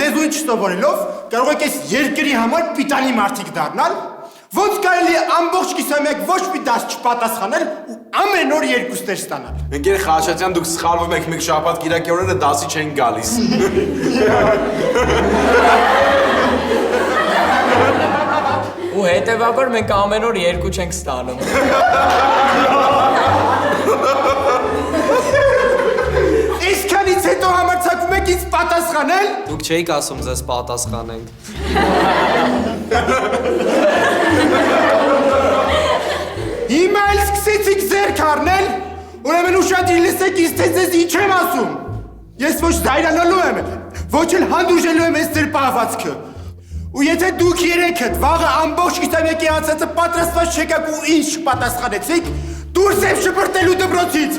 լեզուն չսովորելով կարող եք այս երկրի համար պիտանի մարդիկ դառնալ, ոնց կարելի է ամբողջ կիսամյակ ոչ մի դաս չպատասխանել ու ամեն օր երկուստեր ստանալ։ Ընկեր Խաչատյան, դուք սխալվում եք, մենք շաբաթ կիրակի օրերը դասի չենք գալիս։ Ու հետևաբար մենք ամեն օր երկու չենք ստանում։ Իսքանից հետո համարձակվում եք ինձ պատասխանել։ Դուք չէիք ասում ձեզ պատասխանենք։ Հիմա էլ սկսեցիք ձեռք առնել, ուրեմն ուշադիր լսեք ինձ թե ձեզ ինչ եմ ասում։ Ես ոչ զայրանալու եմ, ոչ էլ հանդուրժելու եմ այս ձեր պահվածքը։ Ու եթե դուք երեքդ վաղը ամբողջ կիսամյակի անցածը պատրաստված չեկաք ու ինչ չպատասխանեցիք, դուրս եմ շպրտելու դպրոցից։